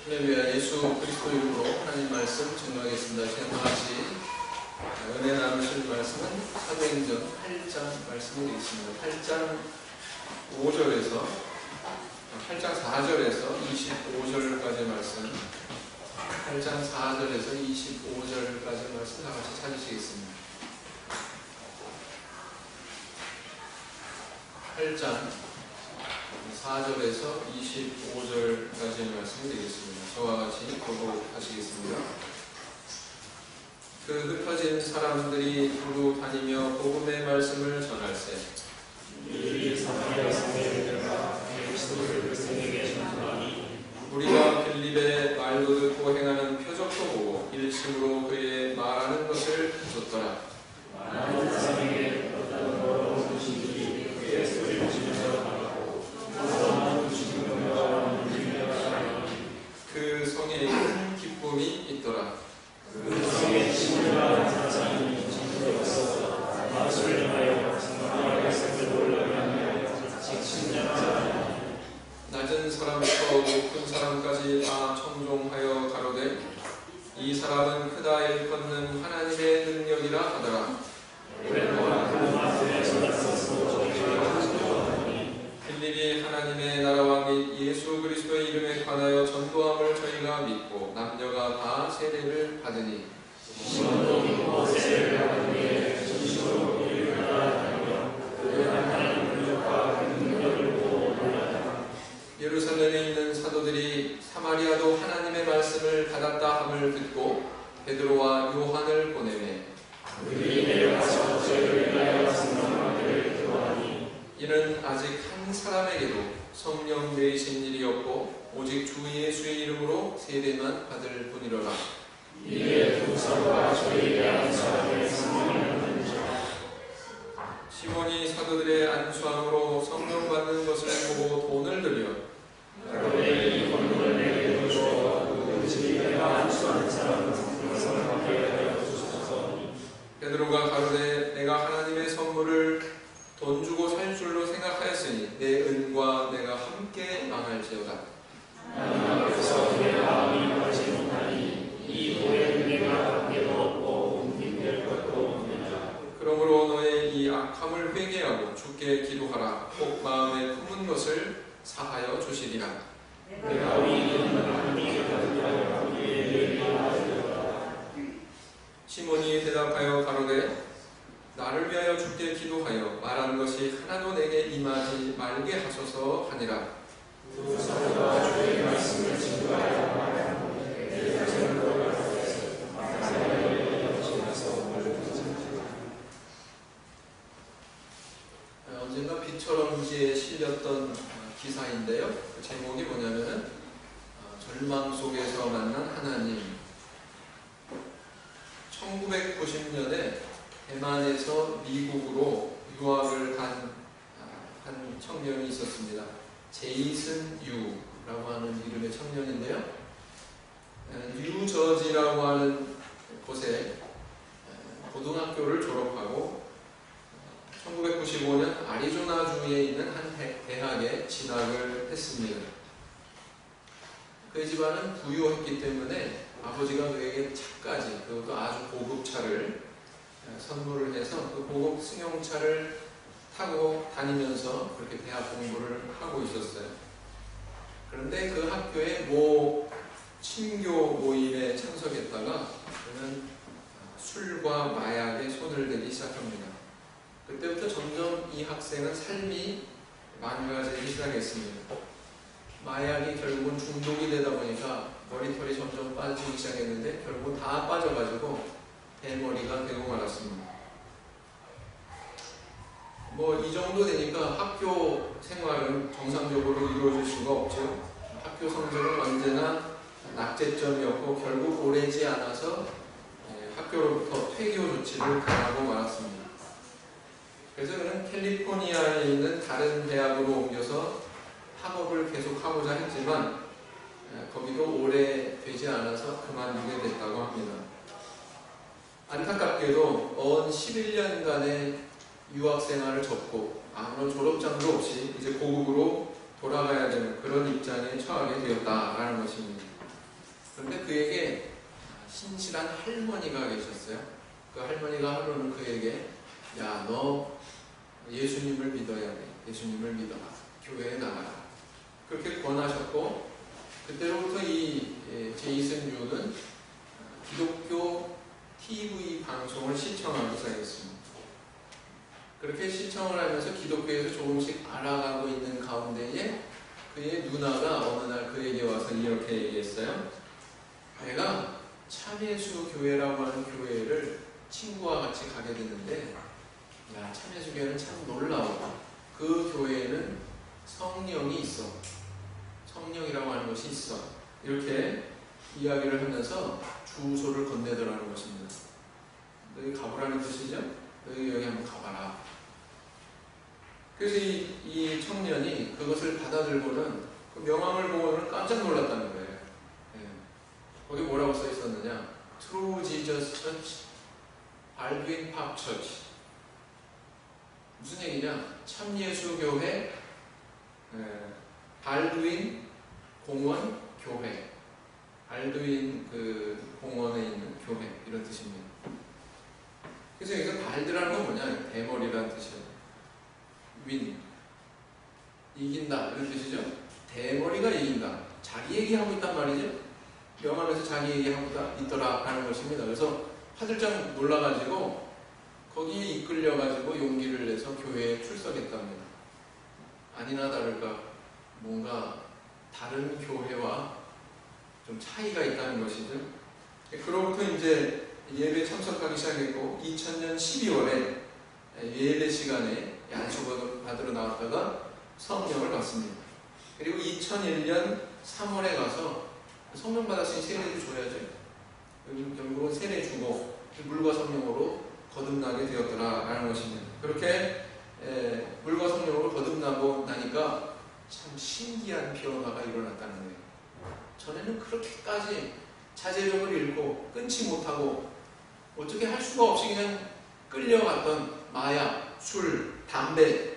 할렐루야. 예수 그리스도 이름으로 하나님 말씀 증거하겠습니다. 시간 다 같이 은혜 나누실 말씀은 사도행전 8장 말씀이 되겠습니다. 8장 5절에서 8장 4절에서 25절까지의 말씀, 8장 4절에서 25절까지의 말씀 다 같이 찾으시겠습니다. 8장 4절에서 25절까지의 말씀이 되겠습니다. 저와 같이 교독하시겠습니다. 그 흩어진 사람들이 두루 다니며 복음의 말씀을 전할세. 우리가 빌립의 말도 듣고 행하는 표적도 보고 일심으로 그의 말하는 것을 듣더라. 그 성에 큰 기쁨이 있더라. 그 성에 친구가 사람이 진도였어. 마술을 하여 성령의 놀라게 하며 직신자라. 낮은 사람부터 높은 사람까지 다 청종하여 가로되 이 사람은 크다 일컫는 하나님의 능력이라 하더라. 빌립이 하나님의 나라와 및 예수 그리스도의 이름에 관하여 전도함을 저희가 믿고 남녀가 다 세례를 받으니 시몬도 믿고 세례를 받으니 진심으로 이를 따라다니며 그의 하나님 능력과 그 능력을 보고 놀랐다. 예루살렘에 있는 사도들이 사마리아도 하나님의 말씀을 받았다 함을 듣고 베드로와 요한을 보내매 그들이 내려가서 저희를 위하여 성령을 기도하니 이는 아직 한 사람에게도 성령 내리신 일이 없고 오직 주 예수의 이름으로 세례만 받을 뿐이로라. 이에 두 사도가 저희에게 안수하되 성령을 받으시라. 시몬이 사도들의 안수함으로 성령 받는 것을 보고 돈을 들여 가로되 이 권능을 내게 주어 그 집이 내가 안수하는 사람은 성령을 받게 하여 주소서. 베드로가 가로되 내가 하나님의 선물을 돈 주고 살 줄로 생각하였으니 내 은과 내가 함께 망할지어다. 하나님 앞에서 내 마음이 가지 못하니 이 돈의 은혜가 관계도 없고 옮김될 것도 없느니라. 그러므로 너의 이 악함을 회개하고 주께 기도하라. 꼭 마음에 품은 것을 사하여 주시리라. 내가 위기는 하나님께 받으려 우리에게 하리로다. 시몬이 대답하여 가로되 나를 위하여 주께 기도하여 말한 것이 하나도 내게 임하지 말게 하소서 하니라. 두 사도가 주의 말씀을 증거하여 말하고 언젠가 비처럼지에 실렸던 기사인데요. 그 제목이 뭐냐면은 절망 속에서 만난 하나님. 1990년에 대만에서 미국으로 유학을 간 한 청년이 있었습니다. 제이슨 유라고 하는 이름의 청년인데요. 뉴저지라고 하는 곳에 고등학교를 졸업하고 1995년 아리조나주에 있는 한 대학에 진학을 했습니다. 그의 집안은 부유했기 때문에 아버지가 그에게 차까지, 그것도 아주 고급 차를 선물을 해서 그 고급 승용차를 타고 다니면서 그렇게 대학 공부를 하고 있었어요. 그런데 그 학교의 모 친교 모임에 참석했다가 그는 술과 마약에 손을 대기 시작합니다. 그때부터 점점 이 학생은 삶이 망가지기 시작했습니다. 마약이 결국은 중독이 되다 보니까 머리털이 점점 빠지기 시작했는데 결국 다 빠져가지고 대머리가 되고 말았습니다. 이 정도 되니까 학교 생활은 정상적으로 이루어질 수가 없죠. 학교 성적은 언제나 낙제점이었고 결국 오래지 않아서 학교로부터 퇴교 조치를 당하고 말았습니다. 그래서 그는 캘리포니아에 있는 다른 대학으로 옮겨서 학업을 계속하고자 했지만 거기도 오래 되지 않아서 그만두게 됐다고 합니다. 안타깝게도 언 11년간의 유학생활을 접고 아무런 졸업장도 없이 이제 고국으로 돌아가야 되는 그런 입장에 처하게 되었다라는 것입니다. 그런데 그에게 신실한 할머니가 계셨어요. 그 할머니가 하루는 그에게 야, 너 예수님을 믿어야 돼. 예수님을 믿어라. 교회에 나가라. 그렇게 권하셨고, 그때로부터 이 제이슨 유는 기독교 TV 방송을 시청하기 시작했습니다. 그렇게 시청을 하면서 기독교에서 조금씩 알아가고 있는 가운데에 그의 누나가 어느 날 그에게 와서 이렇게 얘기했어요. 내가 참예수 교회라고 하는 교회를 친구와 같이 가게 됐는데, 야, 참예수 교회는 참 놀라워. 그 교회에는 성령이 있어. 성령이라고 하는 것이 있어. 이렇게 이야기를 하면서 주소를 건네더라는 것입니다. 너희 가보라는 뜻이죠? 너희 여기 한번 가봐라. 그래서 이 청년이 그것을 받아들고는 그 명함을 보고는 깜짝 놀랐다는 거예요. 예. 거기 뭐라고 써 있었느냐? True Jesus Church, 발드윈 팝 처치. 무슨 얘기냐? 참예수교회, 발드윈 공원 교회. 발드윈 그 공원에 있는 교회, 이런 뜻입니다. 그래서 여기서 발드라는 건 뭐냐? 대머리라는 뜻이에요. 윈, 이긴다, 이런 뜻이죠. 대머리가 이긴다. 자기 얘기하고 있단 말이죠. 명함에서 자기 얘기하고 있더라 하는 것입니다. 그래서 화들짝 놀라가지고 거기에 이끌려가지고 용기를 내서 교회에 출석했답니다. 아니나 다를까 뭔가 다른 교회와 좀 차이가 있다는 것이죠. 그로부터 이제 예배에 참석하기 시작했고, 2000년 12월에 예배 시간에 양식을 받으러 나왔다가 성령을 받습니다. 그리고 2001년 3월에 가서 성령 받았으니 세례도 줘야죠. 결국은 세례 주고 물과 성령으로 거듭나게 되었더라라는 것입니다. 그렇게 물과 성령으로 거듭나고 나니까 참 신기한 변화가 일어났다는 거예요. 전에는 그렇게까지 자제력을 잃고 끊지 못하고 어떻게 할 수가 없이 그냥 끌려갔던 마약, 술, 담배,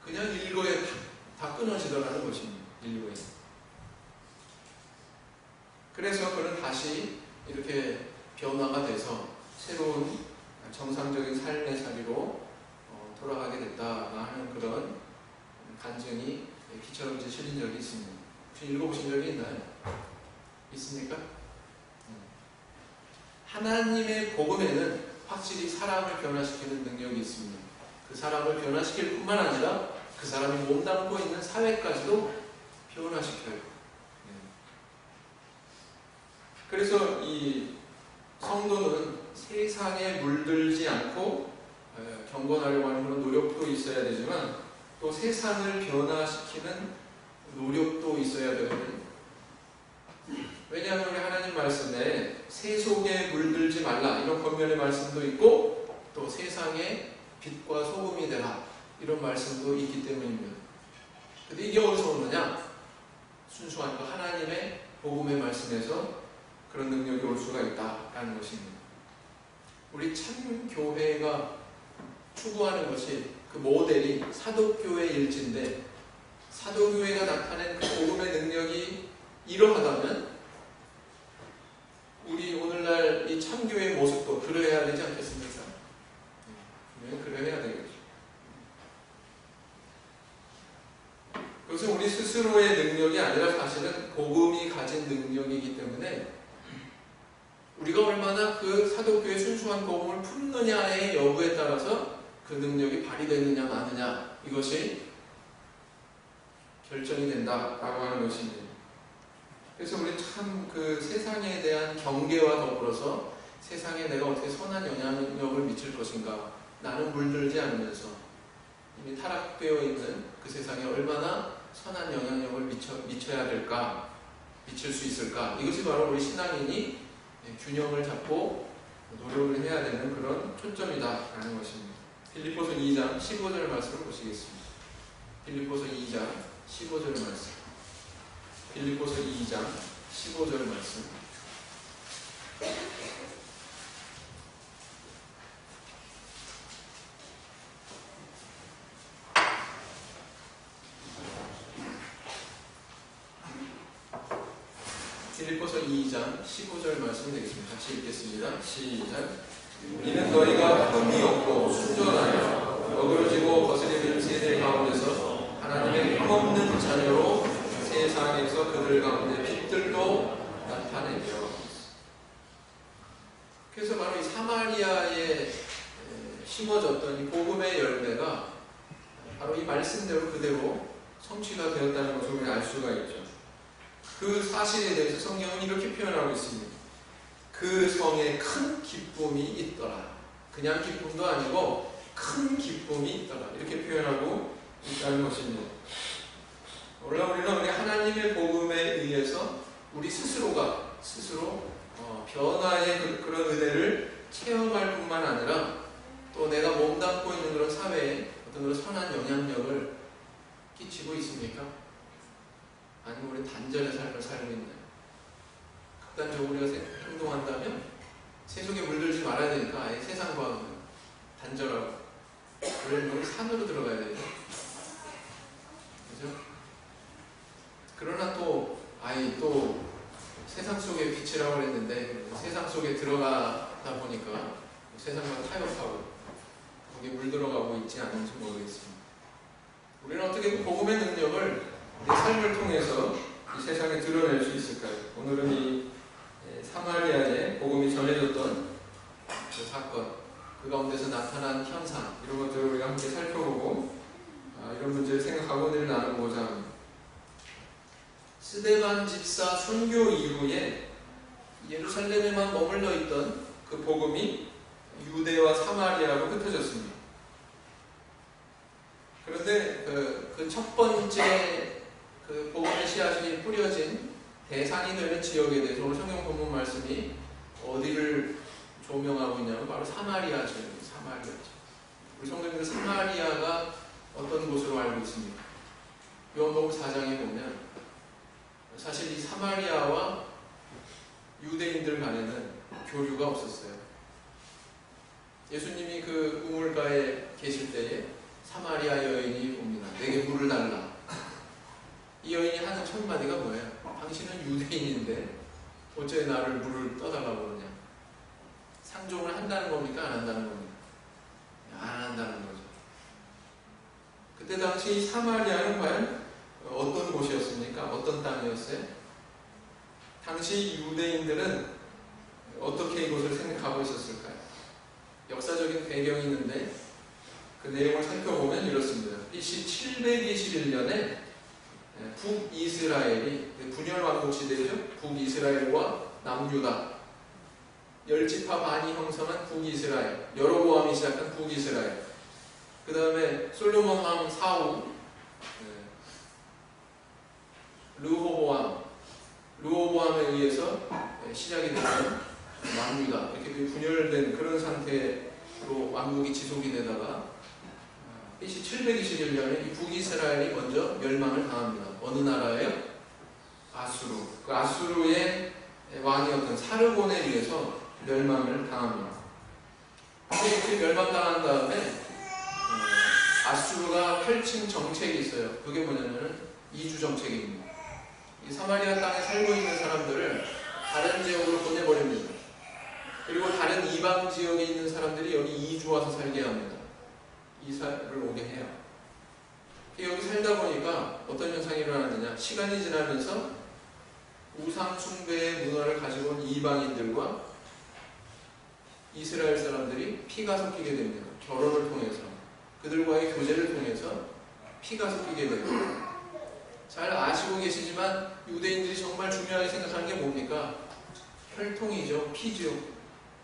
그냥 일거에 다 끊어지더라는 것입니다. 일거에. 그래서 그는 다시 이렇게 변화가 돼서 새로운 정상적인 삶의 자리로 돌아가게 됐다 하는 그런 간증이 기처럼 실린 적이 있습니다. 혹시 읽어보신 적이 있나요? 있습니까? 하나님의 복음에는 확실히 사람을 변화시키는 능력이 있습니다. 그 사람을 변화시킬 뿐만 아니라 그 사람이 몸담고 있는 사회까지도 변화시켜요. 그래서 이 성도는 세상에 물들지 않고 경건하려고 하는 그런 노력도 있어야 되지만 또 세상을 변화시키는 노력도 있어야 되거든요. 왜냐하면 우리 하나님 말씀에 세속에 물들지 말라 이런 권면의 말씀도 있고 또 세상에 빛과 소금이 되라 이런 말씀도 있기 때문입니다. 근데 이게 어디서 오느냐? 순수한 그 하나님의 복음의 말씀에서 그런 능력이 올 수가 있다라는 것입니다. 우리 참 교회가 추구하는 것이 그 모델이 사도교회 일지인데 사도교회가 나타낸 그 복음의 능력이 이러하다면 우리 오늘날 이 참교회의 모습도 그러해야 되지 않겠습니까? 네, 그러해야 되겠죠. 그것은 우리 스스로의 능력이 아니라 사실은 복음이 가진 능력이기 때문에 우리가 얼마나 그 사도교회의 순수한 복음을 품느냐의 여부에 따라서 그 능력이 발휘되느냐 마느냐 이것이 결정이 된다라고 하는 것입니다. 그래서 우리 참 그 세상에 대한 경계와 더불어서 세상에 내가 어떻게 선한 영향력을 미칠 것인가, 나는 물들지 않으면서 이미 타락되어 있는 그 세상에 얼마나 선한 영향력을 미쳐야 될까, 미칠 수 있을까, 이것이 바로 우리 신앙인이 균형을 잡고 노력을 해야 되는 그런 초점이다라는 것입니다. 빌립보서 2장 15절 말씀을 보시겠습니다. 빌립보서 2장 15절 말씀. 빌립보서 2장 15절 말씀. 빌립보서 2장 15절 말씀 되겠습니다. 같이 읽겠습니다. 시작. 이는 너희가 흠이 없고 순전하여 어그러지고 거스리는 세대 가운데서 하나님의 흠없는 자녀로 세상에서 그들 가운데 빛들로 나타내며. 그래서 바로 이 사마리아에 심어졌던 이 복음의 열매가 바로 이 말씀대로 그대로 성취가 되었다는 것을 우리가 알 수가 있죠. 그 사실에 대해서 성경은 이렇게 표현하고 있습니다. 그 성에 큰 기쁨이 있더라. 그냥 기쁨도 아니고 큰 기쁨이 있더라. 이렇게 표현하고 있다는 것입니다. 물론 우리는 우리 하나님의 복음에 의해서 우리 스스로 변화의 그런 은혜를 체험할 뿐만 아니라 또 내가 몸담고 있는 그런 사회에 어떤 그런 선한 영향력을 끼치고 있습니까? 아니면 우리 단절의 삶을 살고 있나요? 극단적으로 우리가 행동한다면 세속에 물들지 말아야 되니까 아예 세상과 단절하고 그러면 우리 산으로 들어가야 되죠. 그죠? 그러나 또 세상 속의 빛이라고 했는데 세상 속에 들어가다 보니까 세상과 타협하고 거기에 물들어가고 있지 않은지 모르겠습니다. 우리는 어떻게 복음의 능력을 내 삶을 통해서 이 세상에 드러낼 수 있을까요? 오늘은 이 사마리아에 복음이 전해졌던 그 사건, 그 가운데서 나타난 현상, 이런 것들을 우리가 함께 살펴보고 이런 문제를 생각하고 늘 나누고자 합니다. 스데반 집사 순교 이후에 예루살렘에만 머물러 있던 그 복음이 유대와 사마리아로 흩어졌습니다. 그런데 그 첫 번째 그 복음의 씨앗이 뿌려진 대상이 되는 지역에 대해서 오늘 성경 본문 말씀이 어디를 조명하고 있냐면 바로 사마리아죠. 우리 성경에는 사마리아가 어떤 곳으로 알고 있습니까? 요한복음 4장에 보면 사실 이 사마리아와 유대인들 간에는 교류가 없었어요. 예수님이 그 우물가에 계실 때에 사마리아 여인이 옵니다. 내게 물을 달라. 이 여인이 하는 첫 마디가 뭐예요? 당신은 유대인인데 어째 나를 물을 떠달라고 그러냐? 상종을 한다는 겁니까? 안 한다는 겁니까? 안 한다는 거죠. 그때 당시 사마리아는 과연 어떤 곳이었습니까? 어떤 땅이었어요? 당시 유대인들은 어떻게 이곳을 생각하고 있었을까요? 역사적인 배경이 있는데 그 내용을 살펴보면 이렇습니다. BC 721년에 북이스라엘이 분열 왕국 시대죠. 북이스라엘과 남유다 10지파 반이 형성한 북이스라엘, 여로보암이 시작한 북이스라엘, 그 다음에 솔로몬 왕 사후 르호보암에 의해서 시작이 되는 남유다, 이렇게 분열된 그런 상태로 왕국이 지속이 되다가 BC 721년에 이 북이스라엘이 먼저 멸망을 당합니다. 어느 나라예요? 아수르. 그 아수르의 왕이었던 사르곤에 의해서 멸망을 당합니다. 이렇게 멸망당한 다음에 아수르가 펼친 정책이 있어요. 그게 뭐냐면은 이주 정책입니다. 이 사마리아 땅에 살고 있는 사람들을 다른 지역으로 보내버립니다. 그리고 다른 이방 지역에 있는 사람들이 여기 이주 와서 살게 합니다. 이사를 오게 해요. 여기 살다 보니까 어떤 현상이 일어나느냐? 시간이 지나면서 우상 숭배의 문화를 가지고 온 이방인들과 이스라엘 사람들이 피가 섞이게 됩니다. 결혼을 통해서, 그들과의 교제를 통해서 피가 섞이게 됩니다. 잘 아시고 계시지만 유대인들이 정말 중요하게 생각하는 게 뭡니까? 혈통이죠. 피죠.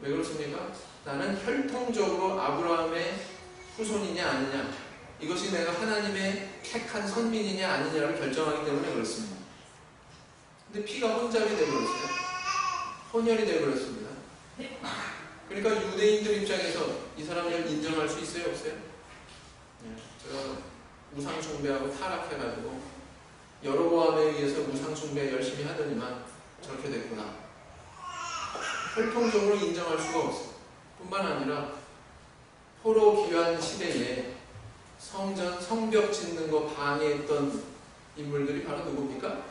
왜 그렇습니까? 나는 혈통적으로 아브라함의 후손이냐 아니냐, 이것이 내가 하나님의 택한 선민이냐 아니냐를 결정하기 때문에 그렇습니다. 근데 피가 혼잡이 되어버렸어요. 혼혈이 되어버렸습니다. 그러니까 유대인들 입장에서 이 사람을 인정할 수 있어요? 없어요? 제가 우상 숭배하고 타락해가지고 여로보암에 의해서 우상 숭배 열심히 하더니만 저렇게 됐구나. 혈통적으로 인정할 수가 없어요. 뿐만 아니라 포로 귀환 시대에 성전, 성벽 짓는 거 방해했던 인물들이 바로 누굽니까?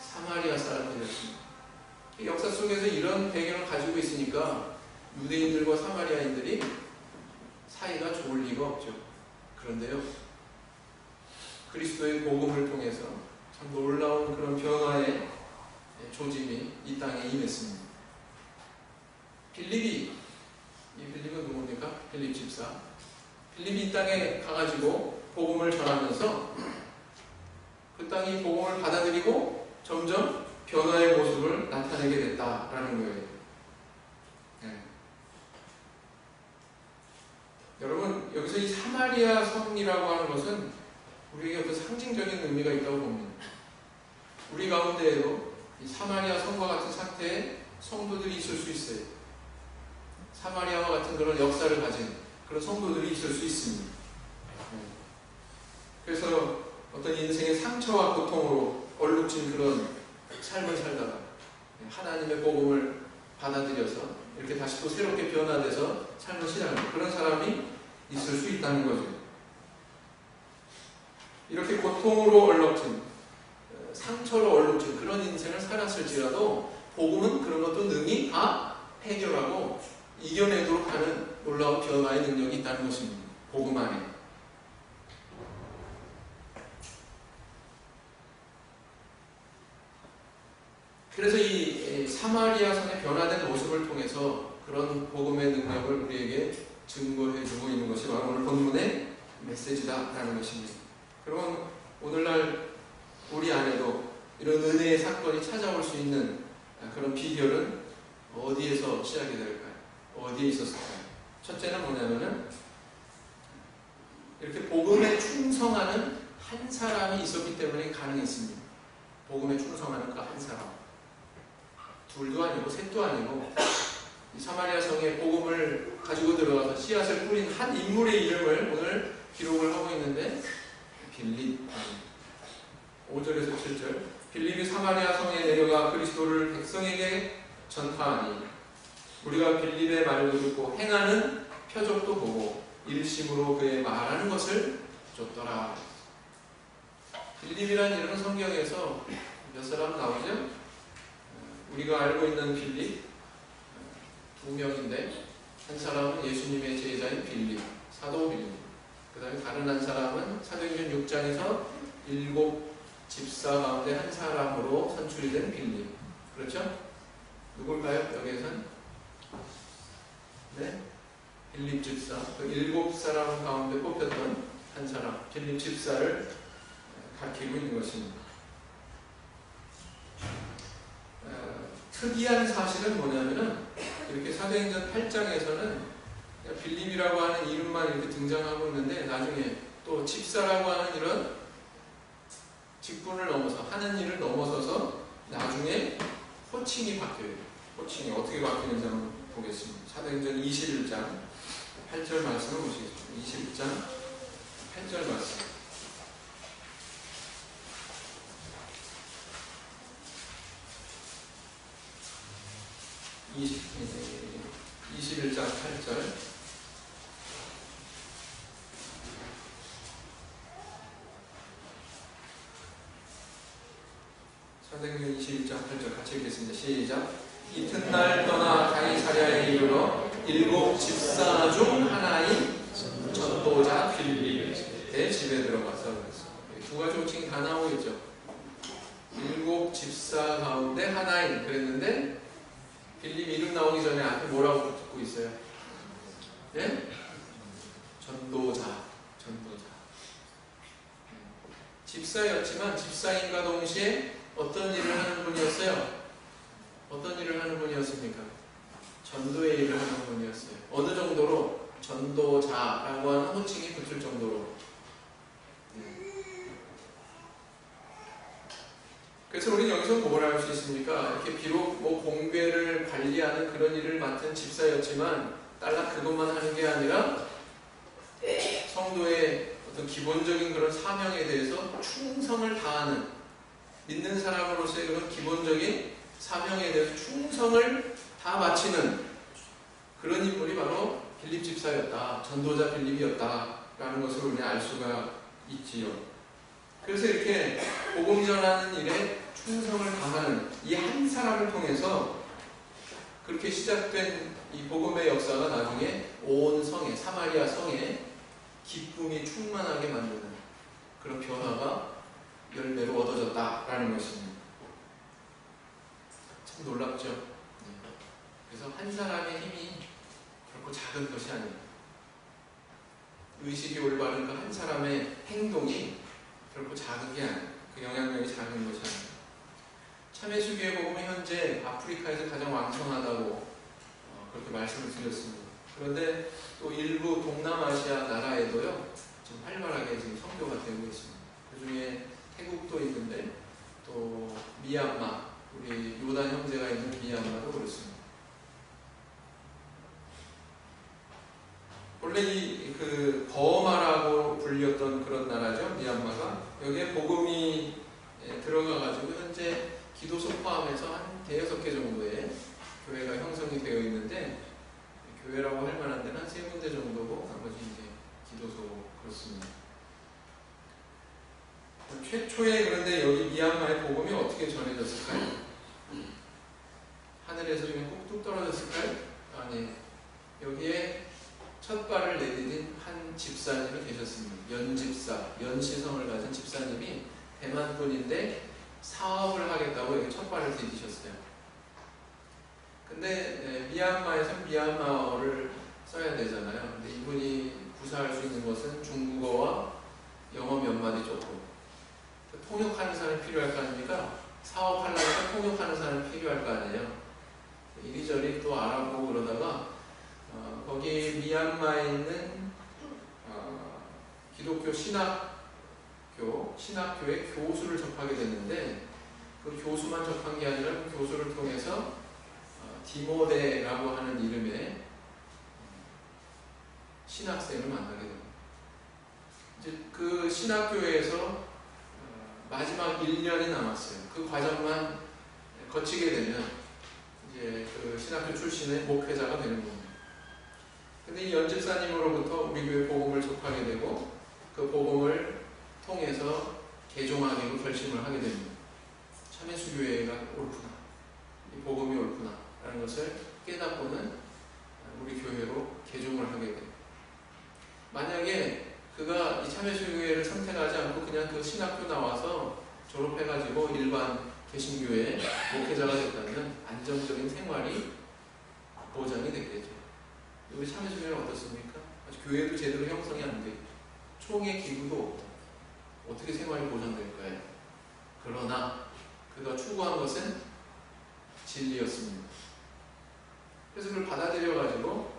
사마리아 사람들이었습니다. 역사 속에서 이런 배경을 가지고 있으니까 유대인들과 사마리아인들이 사이가 좋을 리가 없죠. 그런데요, 그리스도의 복음을 통해서 참 놀라운 그런 변화의 조짐이 이 땅에 임했습니다. 빌립이, 이 빌립은 누굽니까? 빌립 집사. 빌립이 이 땅에 가가지고 복음을 전하면서 그 땅이 복음을 받아들이고 점점 변화의 모습을 나타내게 됐다라는 거예요. 네. 여러분, 여기서 이 사마리아 성이라고 하는 것은 우리에게 어떤 상징적인 의미가 있다고 봅니다. 우리 가운데에도 이 사마리아 성과 같은 상태의 성도들이 있을 수 있어요. 사마리아와 같은 그런 역사를 가진 그런 성도들이 있을 수 있습니다. 그래서 어떤 인생의 상처와 고통으로 얼룩진 그런 삶을 살다가 하나님의 복음을 받아들여서 이렇게 다시 또 새롭게 변화돼서 삶을 시작하는 그런 사람이 있을 수 있다는 거죠. 이렇게 고통으로 얼룩진, 상처로 얼룩진 그런 인생을 살았을지라도 복음은 그런 것도 능히 다 해결하고 이겨내도록 하는 놀라운 변화의 능력이 있다는 것입니다. 복음 안에. 그래서 이 사마리아 성의 변화된 모습을 통해서 그런 복음의 능력을 우리에게 증거해주고 있는 것이 바로 오늘 본문의 메시지다라는 것입니다. 그러면 오늘날 우리 안에도 이런 은혜의 사건이 찾아올 수 있는 그런 비결은 어디에서 시작이 될까요? 어디에 있었을까요? 첫째는 뭐냐면은 이렇게 복음에 충성하는 한 사람이 있었기 때문에 가능했습니다. 복음에 충성하는 그 한 사람. 둘도 아니고 셋도 아니고 이 사마리아 성에 복음을 가지고 들어가서 씨앗을 뿌린 한 인물의 이름을 오늘 기록을 하고 있는데 빌립. 5절에서 7절. 빌립이 사마리아 성에 내려가 그리스도를 백성에게 전파하니 우리가 빌립의 말도 듣고 행하는 표적도 보고 일심으로 그의 말하는 것을 쫓더라. 빌립이라는 이름은 성경에서 몇 사람 나오죠? 우리가 알고 있는 빌립 두 명인데 한 사람은 예수님의 제자인 빌립, 사도 빌립. 그 다음에 다른 한 사람은 사도행전 6장에서 7 집사 가운데 한 사람으로 선출이 된 빌립. 그렇죠? 누굴까요? 여기에서는? 네? 빌립 집사. 그 7사람 가운데 뽑혔던 한 사람, 빌립 집사를 가리키고 있는 것입니다. 특이한 사실은 뭐냐면은 이렇게 사도행전 8장에서는 빌립이라고 하는 이름만 이렇게 등장하고 있는데 나중에 또 집사라고 하는 이런 직분을 넘어서 하는 일을 넘어서서 나중에 호칭이 바뀌어요. 호칭이 어떻게 바뀌는지 한번 보겠습니다. 사도행전 21장 8절 말씀을 보시겠습니다. 21장 8절 말씀. 21장 8절. 사도행전 21장 8절 같이 읽겠습니다. 시작. 이튿날 떠나 가이사랴에 이르러 7 집사 중 하나인 전도자 빌립의 집에 들어가서 그랬어요. 두 가지 호칭이 다 나오고 있죠. 7 집사 가운데 하나인 그랬는데 빌립 이름 나오기 전에 앞에 뭐라고 듣고 있어요? 네? 전도자. 집사였지만 집사인과 동시에 어떤 일을 하는 분이었어요? 어떤 일을 하는 분이었습니까? 전도의 일을 하는 분이었어요. 어느 정도로? 전도자라고 하는 호칭이 붙을 정도로. 그래서 우리는 여기서 뭘 알 수 있습니까? 이렇게 비록 뭐 공회를 관리하는 그런 일을 맡은 집사였지만 딸락 그것만 하는 게 아니라 성도의 어떤 기본적인 그런 사명에 대해서 충성을 다하는 믿는 사람으로서의 그런 기본적인 사명에 대해서 충성을 다 바치는 그런 인물이 바로 빌립 집사였다. 전도자 빌립이었다라는 것을 우리는 알 수가 있지요. 그래서 이렇게 복음 전하는 일에 충성을 다하는 이 한 사람을 통해서 그렇게 시작된 이 복음의 역사가 나중에 온 성에, 사마리아 성에 기쁨이 충만하게 만드는 그런 변화가 열매로 얻어졌다라는 것입니다. 참 놀랍죠? 그래서 한 사람의 힘이 결코 작은 것이 아닙니다. 의식이 올바른 그 한 사람의 행동이 결코 작은 게 아니에요. 그 영향력이 작은 것이 아닙니다. 참회수교의 복음은 현재 아프리카에서 가장 왕성하다고 그렇게 말씀을 드렸습니다. 그런데 또 일부 동남아시아 나라에도요, 지금 활발하게 지금 선교가 되고 있습니다. 그 중에 태국도 있는데, 또 미얀마, 우리 요단 형제가 있는 미얀마도 그렇습니다. 원래 그 버마라고 불렸던 그런 나라죠, 미얀마가. 여기에 복음이 들어가가지고 현재 기도소 포함해서 한 5-6개 정도의 교회가 형성이 되어 있는데, 교회라고 할 만한 데는 한 3군데 정도고 나머지 이제 기도소 그렇습니다. 최초에 그런데 여기 미얀마의 복음이 어떻게 전해졌을까요? 하늘에서 그냥 뚝뚝 떨어졌을까요? 아니, 여기에 첫 발을 내디딘 한 집사님이 계셨습니다. 연집사, 연시성을 가진 집사님이 대만 분인데 사업을 하겠다고 여기 첫 발을 디디셨어요. 근데 미얀마에서 미얀마어를 써야 되잖아요. 근데 이분이 구사할 수 있는 것은 중국어와 영어 몇 마디 조금. 통역하는 사람이 필요할 거 아닙니까? 사업하려니까 통역하는 사람이 필요할 거 아니에요. 이리저리 또 알아보고 그러다가 거기 미얀마에 있는 기독교 신학교의 교수를 접하게 됐는데, 그 교수만 접한 게 아니라 그 교수를 통해서 디모데라고 하는 이름의 신학생을 만나게 됩니다. 이제 그 신학교에서 마지막 1년이 남았어요. 그 과정만 거치게 되면 이제 그 신학교 출신의 목회자가 되는 겁니다. 근데 이 연집사님으로부터 우리 교회 복음을 접하게 되고, 그 복음을 통해서 개종하기로 결심을 하게 됩니다. 참회수교회가 옳구나, 이 복음이 옳구나 라는 것을 깨닫고는 우리 교회로 개종을 하게 됩니다. 만약에 그가 이 참회수교회를 선택하지 않고 그냥 그 신학교 나와서 졸업해가지고 일반 개신교회 목회자가 됐다면 안정적인 생활이 보장이 됐겠죠. 우리 참회수교회는 어떻습니까? 아직 교회도 제대로 형성이 안 되고 총회 기구도 없고 어떻게 생활이 보장될까요? 그러나 그가 추구한 것은 진리였습니다. 그래서 그걸 받아들여가지고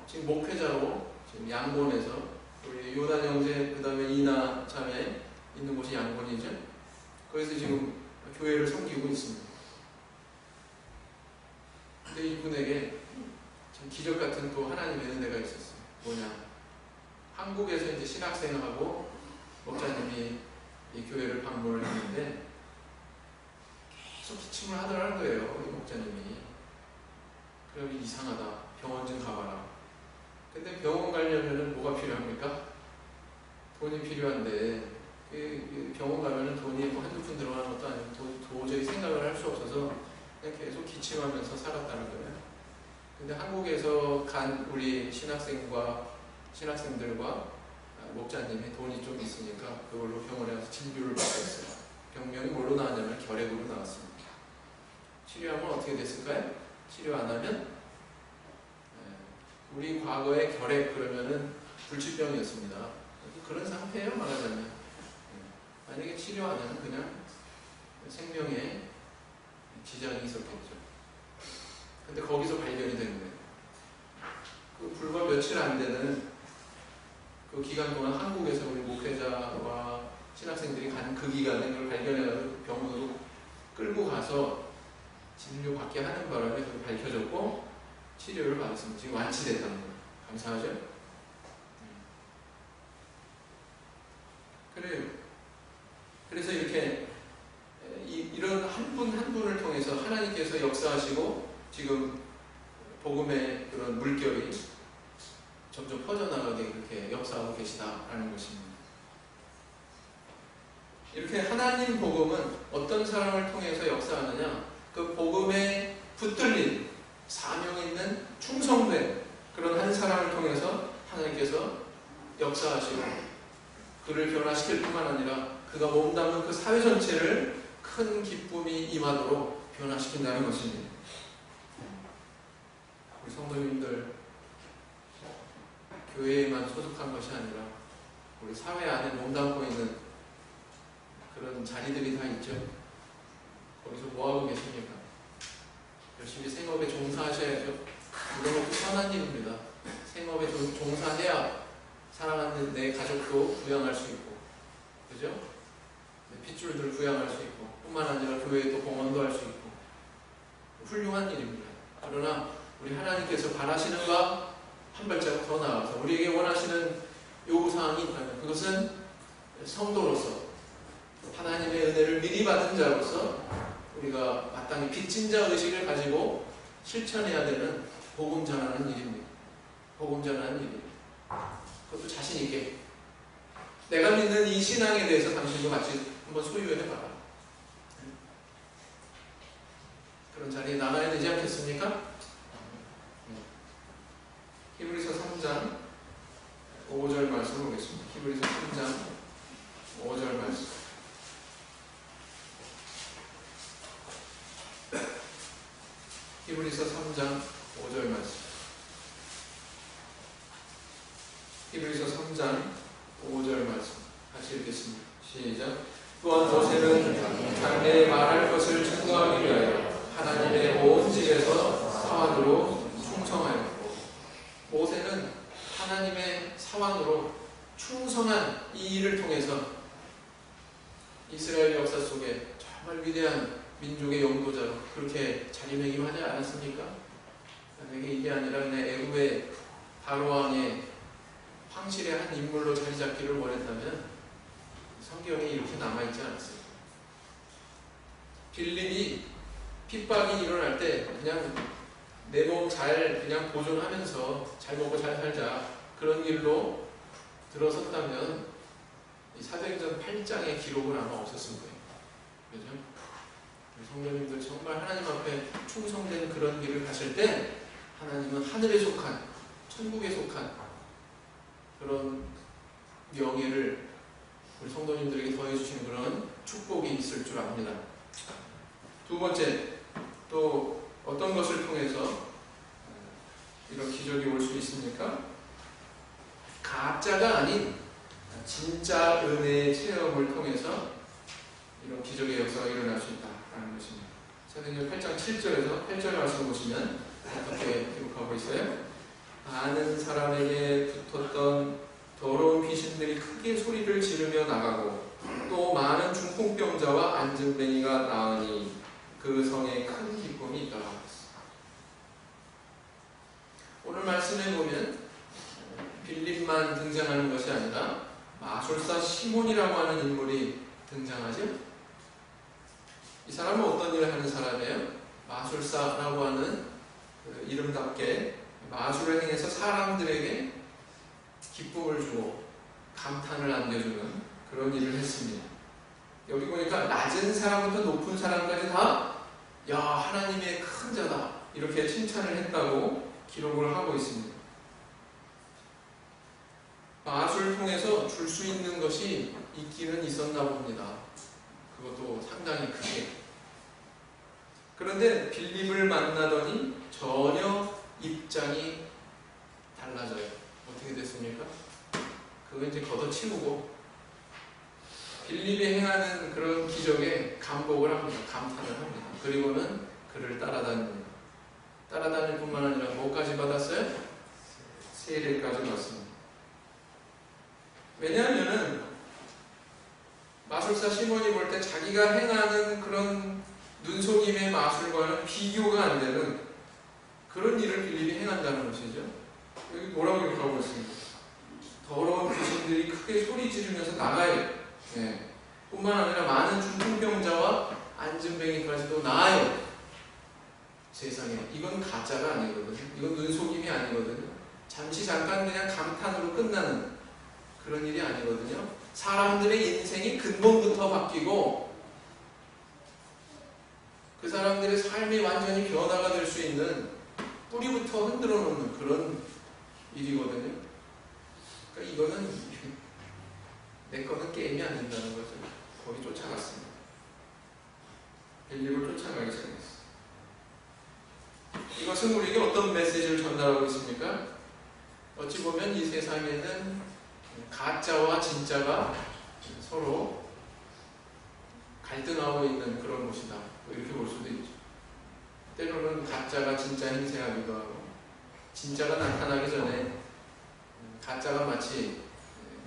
지금 목회자로 지금 양곤에서 우리 요단 형제, 그 다음에 이나 자매 있는 곳이 양곤이죠. 거기서 지금 교회를 섬기고 있습니다. 근데 이분에게 참 기적 같은 또 하나님의 은혜가 있었어요. 뭐냐? 한국에서 이제 신학생하고 목사님이 이 교회를 방문을 했는데 계속 기침을 하더라는 거예요, 이 목사님이. 그러면 이상하다, 병원 좀 가봐라. 근데 병원 가려면 뭐가 필요합니까? 돈이 필요한데, 병원 가면은 돈이 뭐 한두 푼 들어가는 것도 아니고 도저히 생각을 할 수 없어서 그냥 계속 기침하면서 살았다는 거예요. 근데 한국에서 간 우리 신학생들과 목자님이 돈이 좀 있으니까 그걸로 병원에 가서 진료를 받았어요. 병명이 뭘로 나왔냐면 결핵으로 나왔습니다. 치료하면 어떻게 됐을까요? 치료 안 하면 우리 과거의 결핵 그러면은 불치병이었습니다. 그런 상태예요, 말하자면. 만약에 치료 안 하면 그냥 생명에 지장이 있었겠죠. 근데 거기서 발견이 되는 거예요. 그 불과 며칠 안 되는 그 기간 동안 한국에서 우리 목회자와 신학생들이 간 그 기간에 그걸 발견해가지고 병원으로 끌고 가서 진료받게 하는 바람에 그게 밝혀졌고 치료를 받았습니다. 지금 완치됐다는 거예요. 감사하죠? 그래요. 그래서 이렇게 이런 한 분 한 분을 통해서 하나님께서 역사하시고 지금 복음의 그런 물결이 점점 퍼져나가게 그렇게 역사하고 계시다라는 것입니다. 이렇게 하나님 복음은 어떤 사람을 통해서 역사하느냐? 그 복음에 붙들린 사명 있는 충성된 그런 한 사람을 통해서 하나님께서 역사하시고 그를 변화시킬 뿐만 아니라 그가 몸담는 그 사회 전체를 큰 기쁨이 임하도록 변화시킨다는 것입니다. 우리 성도님들 교회에만 소속한 것이 아니라 우리 사회 안에 몸담고 있는 그런 자리들이 다 있죠. 거기서 뭐하고 계십니까? 열심히 생업에 종사하셔야죠. 이런 것도 선한 일입니다. 생업에 종사해야 사랑하는 내 가족도 부양할 수 있고, 그죠? 내 핏줄들 부양할 수 있고, 뿐만 아니라 교회에 또 봉헌도 할 수 있고, 훌륭한 일입니다. 그러나 우리 하나님께서 바라시는 바 한 발자국 더 나아가서 우리에게 원하시는 요구사항이 있다면 그것은 성도로서 하나님의 은혜를 미리 받은 자로서 우리가 마땅히 빚진 자 의식을 가지고 실천해야 되는 복음 전하는 일입니다. 복음 전하는 일입니다. 그것도 자신 있게 내가 믿는 이 신앙에 대해서 당신도 같이 한번 소유해봐라. 그런 자리에 나가야 되지 않겠습니까? 히브리서 3장 5절 말씀 보겠습니다. 히브리서 3장 5절 말씀. 히브리서 3장 5절 말씀. 히브리서 3장 5절 말씀 같이 읽겠습니다. 시작. 또한 모세는 장래에 말할 것을 증거하기 위하여 하나님의 온 집에서 사환으로 충성하였고, 모세는 하나님의 사환으로 충성한 이 일을 통해서 이스라엘 역사 속에 정말 위대한 민족의 영도자로 그렇게 자리매김하지 않았습니까? 만약에 이게 아니라 그냥 애굽의 바로왕의 황실의 한 인물로 자리 잡기를 원했다면 성경에 이렇게 남아있지 않았어요. 빌립이 핍박이 일어날 때 그냥 내 몸 잘 그냥 보존하면서 잘 먹고 잘 살자 그런 길로 들어섰다면 이 사도행전 8장의 기록은 아마 없었을 거예요. 그죠? 성도님들 정말 하나님 앞에 충성된 그런 길을 가실 때 하나님은 하늘에 속한 천국에 속한 그런 명예를 우리 성도님들에게 더해주시는 그런 축복이 있을 줄 압니다. 두 번째, 또 어떤 것을 통해서 이런 기적이 올 수 있습니까? 가짜가 아닌 진짜 은혜의 체험을 통해서 이런 기적의 역사가 일어날 수 있다는 것입니다. 사도행전 8장 7절에서 8절 말씀 보시면 어떻게 기록하고 있어요? 아는 사람에게 붙었던 더러운 귀신들이 크게 소리를 지르며 나가고 또 많은 중풍병자와 안진뱅이가 나으니 그 성에 큰 기쁨이 있더라. 오늘 말씀에 보면 빌립만 등장하는 것이 아니라 마술사 시몬이라고 하는 인물이 등장하죠. 이 사람은 어떤 일을 하는 사람이에요? 마술사라고 하는 그 이름답게 마술을 행해서 사람들에게 기쁨을 주고 감탄을 안겨주는 그런 일을 했습니다. 여기 보니까 낮은 사람부터 높은 사람까지 다 야, 하나님의 큰 자다 이렇게 칭찬을 했다고 기록을 하고 있습니다. 마술을 통해서 줄 수 있는 것이 있기는 있었나 봅니다. 그것도 상당히 크게. 그런데 빌립을 만나더니 전혀 입장이 달라져요. 어떻게 됐습니까? 그거 이제 걷어치우고 빌립이 행하는 그런 기적에 감복을 합니다. 감탄을 합니다. 그리고는 그를 따라다닙니다. 따라다닐 뿐만 아니라 뭐까지 받았어요? 세례까지 받습니다. 왜냐하면은 마술사 시몬이 볼 때 자기가 행하는 그런 눈속임의 마술과는 비교가 안 되는 그런 일을 빌립이 행한다는 것이죠. 여기 뭐라고 기록하고 있습니까? 더러운 귀신들이 크게 소리 지르면서 나가요. 네. 뿐만 아니라 많은 중풍병자와 안진뱅이까지도 나아요. 세상에 이건 가짜가 아니거든요. 이건 눈속임이 아니거든요. 잠깐 그냥 감탄으로 끝나는 그런 일이 아니거든요. 사람들의 인생이 근본부터 바뀌고 그 사람들의 삶이 완전히 변화가 될 수 있는 뿌리부터 흔들어 놓는 그런 일이거든요. 그러니까 이거는 내 거는 게임이 안 된다는 거죠. 거기 쫓아갔습니다. 빌립을 쫓아가기 시작했어요. 이것은 우리에게 어떤 메시지를 전달하고 있습니까? 어찌 보면 이 세상에는 가짜와 진짜가 서로 갈등하고 있는 그런 곳이다. 이렇게 볼 수도 있죠. 때로는 가짜가 진짜 행세하기도 하고, 진짜가 나타나기 전에 가짜가 마치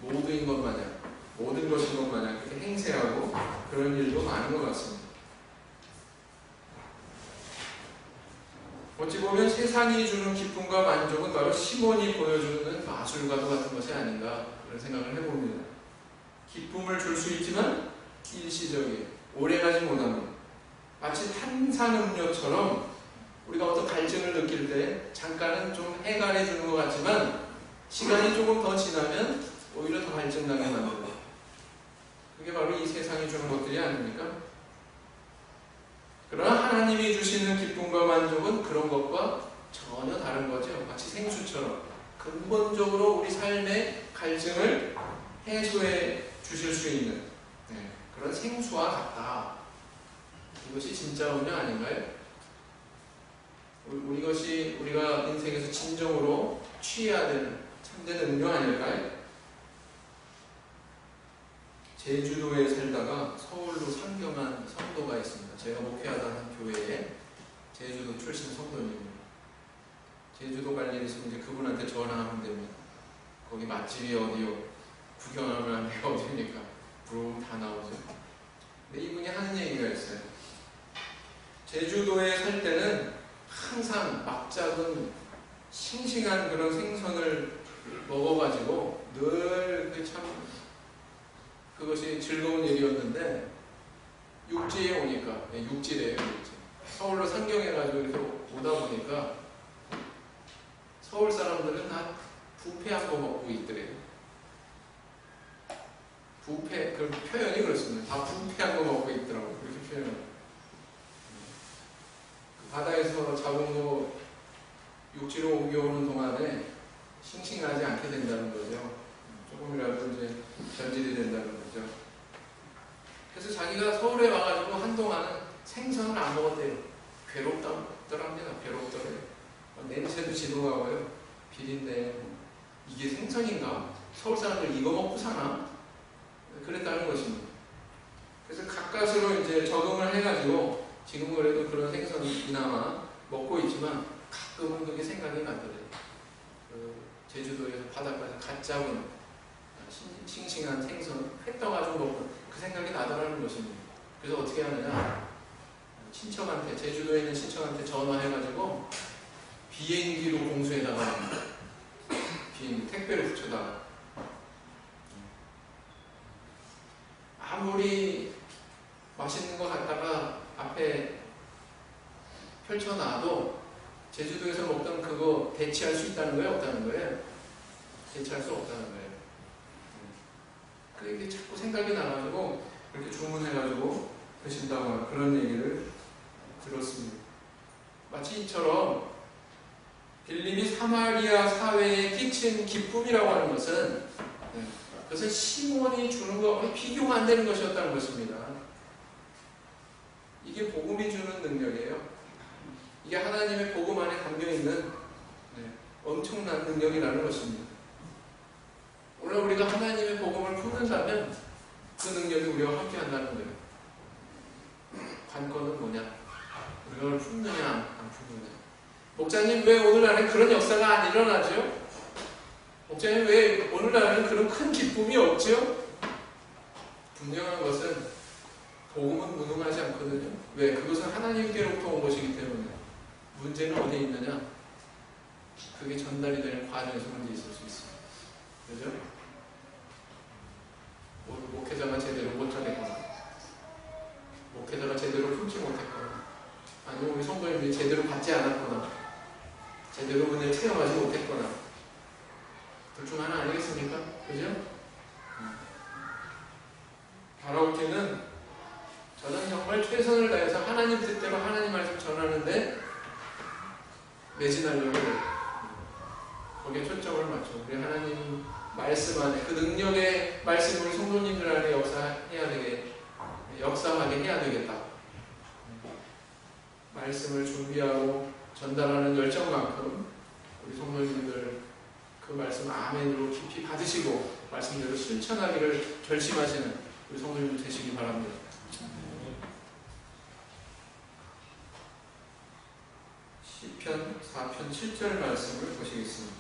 모두인 것 마냥, 모든 것인 것 마냥 그렇게 행세하고 그런 일도 많은 것 같습니다. 어찌 보면 세상이 주는 기쁨과 만족은 바로 시몬이 보여주는 마술과도 같은 것이 아닌가 그런 생각을 해봅니다. 기쁨을 줄 수 있지만 일시적이에요. 오래가지 못합니다. 마치 탄산음료처럼 우리가 어떤 갈증을 느낄 때 잠깐은 좀 해갈해 주는 것 같지만 시간이 조금 더 지나면 오히려 더 갈증나게 만듭니다. 그게 바로 이 세상이 주는 것들이 아닙니까? 그러나 하나님이 주시는 기쁨과 만족은 그런 것과 전혀 다른 거죠. 마치 생수처럼 근본적으로 우리 삶의 갈증을 해소해 주실 수 있는 그런 생수와 같다. 이것이 진짜 음료 아닌가요? 우리가 인생에서 진정으로 취해야 되는 참된 음료 아닐까요? 제주도에 살다가 서울로 상경한 성도가 있습니다. 제가 목회하던 한 교회에 제주도 출신 성도님입니다. 제주도 갈 일 있으면 이제 그분한테 전화하면 됩니다. 거기 맛집이 어디요? 구경하면 어디입니까? 부르면 다 나오죠. 근데 이분이 하는 얘기가 있어요. 제주도에 살 때는 항상 막 잡은 싱싱한 그런 생선을 먹어가지고 늘 그것이 즐거운 일이었는데 육지에 오니까, 육지래요, 육지. 서울로 상경해가지고 이렇게 오다 보니까 서울 사람들은 다 부패한 거 먹고 있더래요. 부패, 그 표현이 그렇습니다. 다 부패한 거 먹고 있더라고요. 그렇게 표현해요. 바다에서 잡은 거 육지로 옮겨오는 동안에 싱싱하지 않게 된다는 거죠. 조금이라도 이제 변질이 된다는 거죠. 그래서 자기가 서울에 와가지고 한동안은 생선을 안 먹었대요. 괴롭더랍니다. 괴롭더래요. 냄새도 지독하고요. 비린데 이게 생선인가? 서울 사람들 이거 먹고 사나? 그랬다는 것입니다. 그래서 가까스로 이제 적응을 해가지고 지금 그래도 그런 생선 이나마 먹고 있지만 가끔은 그게 생각이 나더래요. 제주도에서 바닷가에서 갓 잡은 싱싱한 생선 회 떠가지고 먹고 그 생각이 나더라는 것입니다. 그래서 어떻게 하느냐, 친척한테, 제주도에 있는 친척한테 전화해가지고 비행기로 공수해다가 비행기 택배로 붙여다가 아무리 맛있는 거 갖다가 앞에 펼쳐놔도 제주도에서 먹던 그거 대체할 수 있다는 거예요? 없다는 거예요? 대체할 수 없다는 거예요. 그게 자꾸 생각이 나가지고 그렇게 주문해가지고 드신다고 그런 얘기를 들었습니다. 마치 이처럼 빌립이 사마리아 사회에 끼친 기쁨이라고 하는 것은 그것은 시몬이 주는 것과 비교가 안 되는 것이었다는 것입니다. 이게 복음이 주는 능력이에요. 이게 하나님의 복음 안에 담겨있는 엄청난 능력이라는 것입니다. 오늘 우리가 하나님의 복음을 품는다면 그 능력이 우리와 함께 한다는 거예요. 관건은 뭐냐? 우리가 그걸 품느냐 안 품느냐. 목사님 왜 오늘날은 그런 역사가 안 일어나죠? 목사님 왜 오늘날은 그런 큰 기쁨이 없죠? 분명한 것은 복음은 무능하지 않거든요. 왜? 그것은 하나님께로부터 온 것이기 때문에. 문제는 어디에 있느냐? 그게 전달이 되는 과정에서 문제 있을 수 있습니다. 그죠? 목회자가 제대로 못하겠거나, 목회자가 제대로 품지 못했거나, 아니면 우리 성도님들이 제대로 받지 않았거나, 제대로 은혜를 체험하지 못했거나, 둘 중 하나 아니겠습니까? 그죠? 바라올 때는 저는 정말 최선을 다해서 하나님 뜻대로 하나님 말씀 전하는데 매진하려고 해요. 거기에 초점을 맞춰. 우리 하나님 말씀 안에 그 능력의 말씀을 성도님들 안에 역사하게 해야 되겠다. 말씀을 준비하고 전달하는 열정만큼 우리 성도님들 그 말씀 아멘으로 깊이 받으시고 말씀대로 실천하기를 결심하시는 우리 성도님들 되시기 바랍니다. 시편 4편 7절 말씀을 보시겠습니다.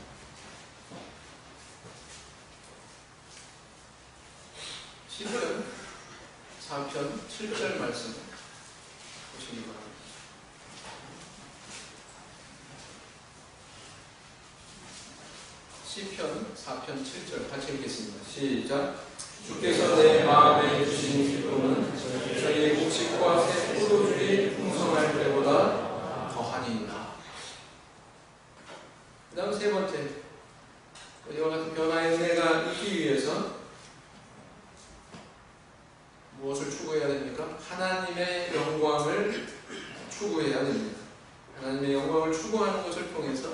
시편 4편 7절 말씀 보시기 바랍니다. 시편 4편 7절 같이 읽겠습니다. 시작. 주께서 내 마음에 주신 기쁨은 저희의 곡식과 새 포도주의 풍성할 때보다 더하니이다. 그 다음 세 번째, 이와 같은 변화의 은혜가 있기 위해서 무엇을 추구해야 됩니까? 하나님의 영광을 추구해야 됩니다. 하나님의 영광을 추구하는 것을 통해서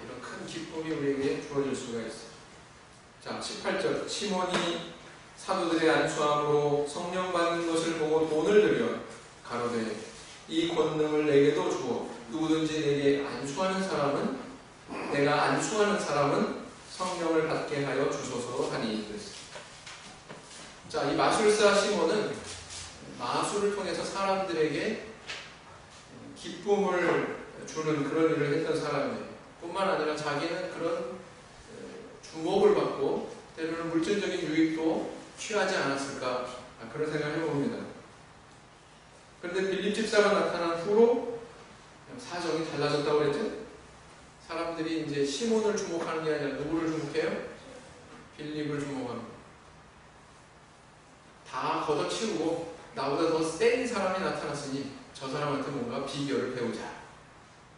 이런 큰 기쁨이 우리에게 주어질 수가 있어요. 자, 18절. 시몬이 사도들의 안수함으로 성령 받는 것을 보고 돈을 들여 가로되 이 권능을 내게도 주어 누구든지 내게 안수하는 사람은 내가 안수하는 사람은 성령을 받게 하여 주소서 하니 그랬습니다. 자, 이 마술사 시몬은 마술을 통해서 사람들에게 기쁨을 주는 그런 일을 했던 사람이에요. 뿐만 아니라 자기는 그런 주목을 받고 때로는 물질적인 유익도 취하지 않았을까 그런 생각을 해봅니다. 그런데 빌립 집사가 나타난 후로 사정이 달라졌다고 그랬죠? 사람들이 이제 시몬을 주목하는 게 아니라 누구를 주목해요? 빌립을 주목합니다. 다 걷어치우고 나보다 더 센 사람이 나타났으니 저 사람한테 뭔가 비결을 배우자.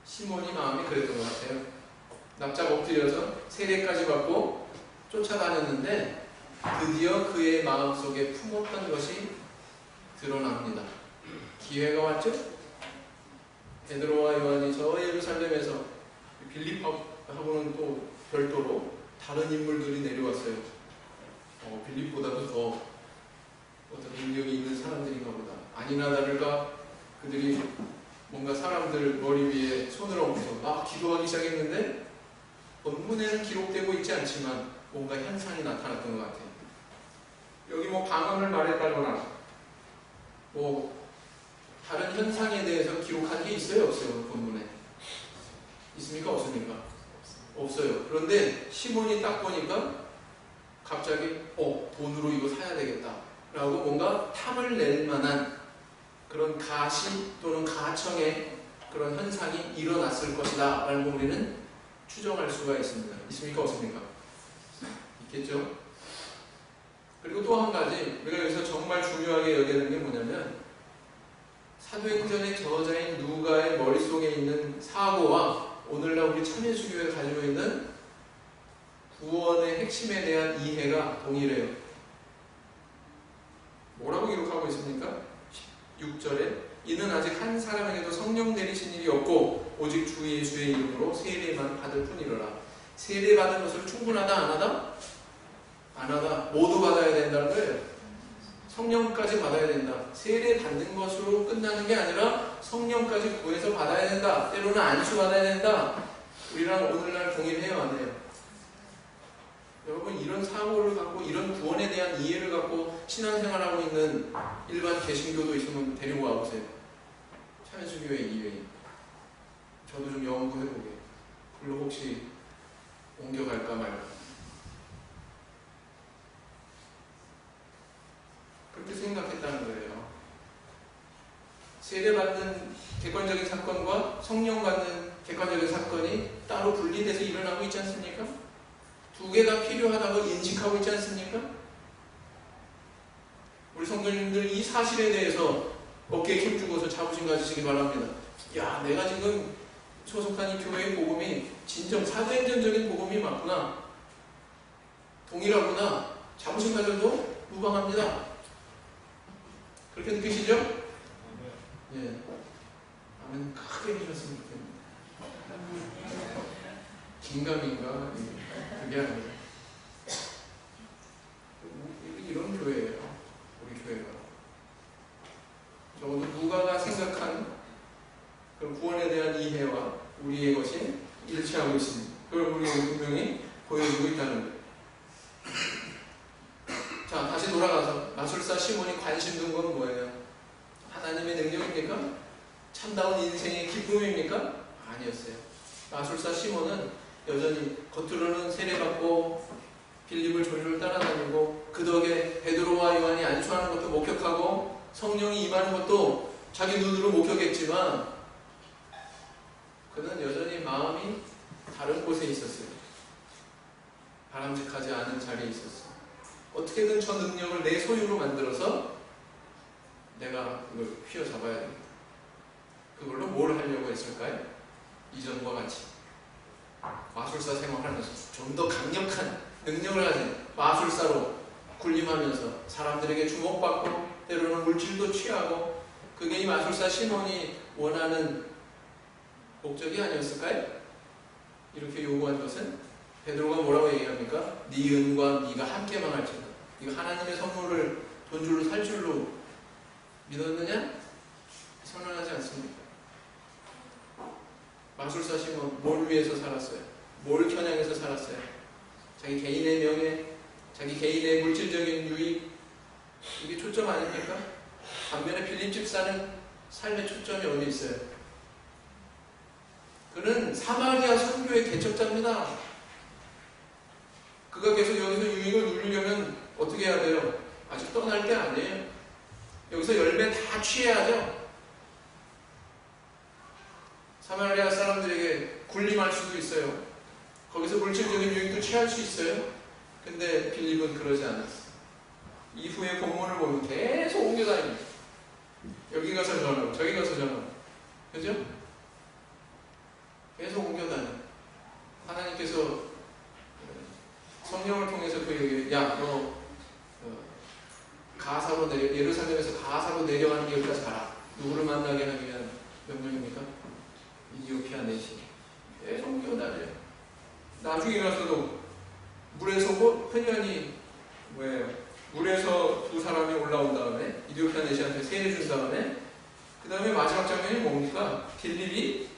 시몬이 마음이 그랬던 것 같아요. 납작 엎드려서 세례까지 받고 쫓아다녔는데 드디어 그의 마음속에 품었던 것이 드러납니다. 기회가 왔죠? 베드로와 요한이 저 예루살렘에서 빌립하고는 또 별도로 다른 인물들이 내려왔어요. 빌립보다도 더 어떤 능력이 있는 사람들인가 보다. 아니나 다를까 그들이 뭔가 사람들 머리 위에 손을 얹어서 막 기도하기 시작했는데 본문에는 기록되고 있지 않지만 뭔가 현상이 나타났던 것 같아요. 여기 뭐 방언을 말했다거나 뭐 다른 현상에 대해서 기록한 게 있어요? 없어요? 본문에 있습니까? 없습니까? 없어요. 그런데 시몬이 딱 보니까 갑자기 돈으로 이거 사야 되겠다 라고 뭔가 탐을 낼 만한 그런 가시 또는 가청의 그런 현상이 일어났을 것이다 라고 우리는 추정할 수가 있습니다. 있습니까? 없습니까? 있겠죠? 그리고 또 한 가지 우리가 여기서 정말 중요하게 여겨야 되는 게 뭐냐면 사도행전의 저자인 누가의 머릿속에 있는 사고와 오늘날 우리 참여수교회가 가지고 있는 구원의 핵심에 대한 이해가 동일해요. 뭐라고 기록하고 있습니까? 6절에 이는 아직 한 사람에게도 성령 내리신 일이 없고 오직 주 예수의 이름으로 세례만 받을 뿐이로라. 세례 받은 것을 충분하다 안 하다? 안 하다. 모두 받아야 된다는 거예요. 성령까지 받아야 된다. 세례 받는 것으로 끝나는 게 아니라 성령까지 구해서 받아야 된다. 때로는 안수 받아야 된다. 우리랑 오늘날 동일해요, 안 해요? 여러분 이런 사고를 갖고 이런 구원에 대한 이해를 갖고 신앙생활하고 있는 일반 개신교도 있으면 데리고 와보세요. 참여수교회 이외에 저도 좀 연구해보게. 글로 혹시 옮겨갈까 말까. 그렇게 생각했다는 거예요. 세례받는 객관적인 사건과 성령 받는 객관적인 사건이 따로 분리돼서 일어나고 있지 않습니까? 두 개가 필요하다고 인식하고 있지 않습니까? 우리 성도님들 이 사실에 대해서 어깨에 힘주고서 자부심 가지시기 바랍니다. 야, 내가 지금 소속한 이 교회의 복음이 진정 사도행전적인 복음이 맞구나. 동일하구나. 자부심 가져도 무방합니다. 그렇게 느끼시죠? 예. 아멘 크게 해주셨으면 좋겠습니다. 긴가민가 그게 아니라 이런 교회예요. 우리 교회가 적어도 누가가 생각한 그 구원에 대한 이해와 우리의 것이 일치하고 있습니다. 그걸 우리가 분명히 보여주고 있다는 거예요. 자, 다시 돌아가서 마술사 시몬이 관심 둔 건 뭐예요? 하나님의 능력입니까? 참다운 인생의 기쁨입니까? 아니었어요. 마술사 시몬은 여전히 겉으로는 세례받고 빌립을 졸졸 따라다니고 그 덕에 베드로와 요한이 안수하는 것도 목격하고 성령이 임하는 것도 자기 눈으로 목격했지만 그는 여전히 마음이 다른 곳에 있었어요. 바람직하지 않은 자리에 있었어요. 어떻게든 저 능력을 내 소유로 만들어서 내가 이걸 휘어잡아야 됩니다. 그걸로 뭘 하려고 했을까요? 이전과 같이 마술사 생활하면서 좀 더 강력한 능력을 가진 마술사로 군림하면서 사람들에게 주목받고 때로는 물질도 취하고 그게 이 마술사 시몬이 원하는 목적이 아니었을까요? 이렇게 요구한 것은 베드로가 뭐라고 얘기합니까? 네 은과 네가 함께 망할지어다. 이거 하나님의 선물을 돈줄로 살 줄로 믿었느냐? 선언하지 않습니까? 마술사 시몬 뭘 위해서 살았어요? 뭘 겨냥해서 살았어요? 자기 개인의 명예, 자기 개인의 물질적인 유익, 이게 초점 아닙니까? 반면에 빌립 집사는 삶의 초점이 어디 있어요? 그는 사마리아 선교의 개척자입니다. 그가 계속 여기서 유익을 누리려면 어떻게 해야 돼요? 아직 떠날 때 아니에요. 여기서 열매 다 취해야죠. 사마리아 사람들에게 군림할 수도 있어요. 거기서 물질적인 유익도 취할 수 있어요. 근데 빌립은 그러지 않았어요. 이후에 본문을 보면 계속 옮겨다닙니다. 여기 가서 전하고 저기 가서 전하고, 그죠? 계속 옮겨다녀. 하나님께서 성령을 통해서 그 얘기를, 야, 너 가사로 내려, 예루살렘에서 가사로 내려가는 길까지 가라. 누구를 만나게 하기 위한 명령입니까? 이디오피아 내시. 계속 옮겨다녀요. 나중에 가서도 물에서 흔연히 뭐예요? 물에서 두 사람이 올라온 다음에 이디오피아 내시한테 세례 준 다음에 그 다음에 마지막 장면이 뭡니까? 빌립이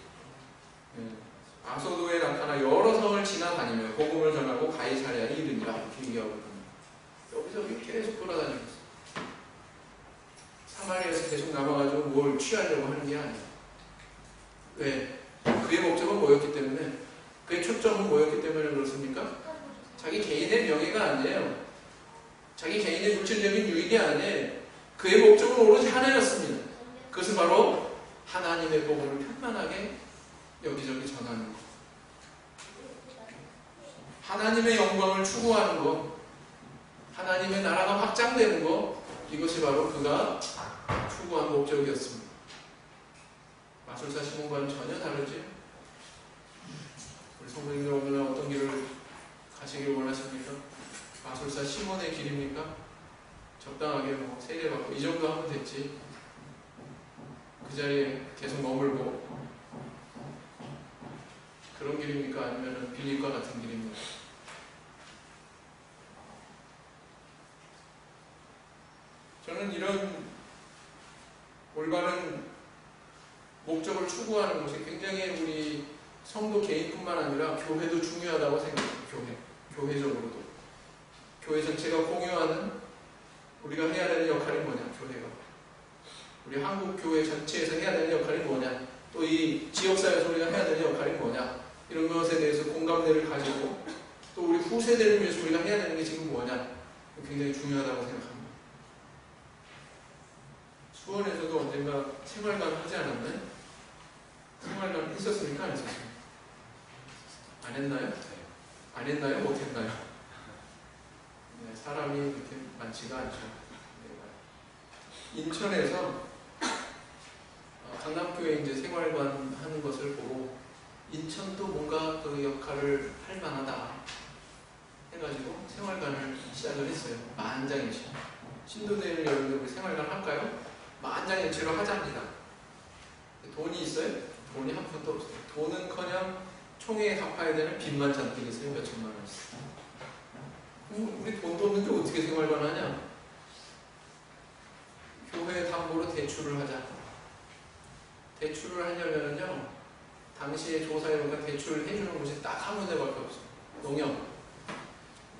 아소도에 나타나 여러 성을 지나다니며 복음을 전하고 가이사랴에 이르니라 이렇게 얘기하고 여기서 계속 돌아다니고 있어요. 사마리아에서 계속 남아가지고 뭘 취하려고 하는 게 아니에요. 왜? 그의 목적은 뭐였기 때문에, 그의 초점은 뭐였기 때문에 그렇습니까? 자기 개인의 명예가 아니에요. 자기 개인의 물질적인 유익이 아니에요. 그의 목적은 오로지 하나였습니다. 그것은 바로 하나님의 복음을 편만하게 여기저기 전하는 것, 하나님의 영광을 추구하는 것, 하나님의 나라가 확장되는 것, 이것이 바로 그가 추구한 목적이었습니다. 마술사 시몬과는 전혀 다르지? 우리 성도님들 오늘 어떤 길을 가시길 원하십니까? 마술사 시몬의 길입니까? 적당하게 세례받고 이 정도 하면 됐지, 그 자리에 계속 머물고 그런 길입니까? 아니면 빌립과 같은 길입니까? 저는 이런 올바른 목적을 추구하는 것이 굉장히 우리 성도 개인뿐만 아니라 교회도 중요하다고 생각해요. 교회적으로도. 교회 전체가 공유하는, 우리가 해야 되는 역할이 뭐냐? 교회가. 우리 한국 교회 전체에서 해야 되는 역할이 뭐냐? 또 이 지역사회에서 우리가 해야 되는 역할이 뭐냐? 이런 것에 대해서 공감대를 가지고 또 우리 후세대를 위해서 우리가 해야 되는 게 지금 뭐냐? 굉장히 중요하다고 생각합니다. 수원에서도 언젠가 생활관 하지 않았나요? 생활관 했었습니까? 안 했었어요? 안 했나요? 안 했나요? 못 했나요? 네, 사람이 그렇게 많지가 않죠. 인천에서 강남교회 이제 생활관 하는 것을 보고 인천도 뭔가 그 역할을 할 만하다 해가지고 생활관을 시작을 했어요. 만장이죠. 신도내일 여러분들 우리 생활관 할까요? 만장일치로 하자입니다. 돈이 있어요? 돈이 한 푼도 없어요. 돈은커녕 총회에 갚아야 되는 빚만 잔뜩 있어요. 몇 천만 원씩. 우리 돈도 없는데 어떻게 생활관 하냐? 교회 담보로 대출을 하자. 대출을 하려면요, 당시에 조사해보니까 대출을 해주는 곳이 딱 한 군데밖에 없어요. 농협.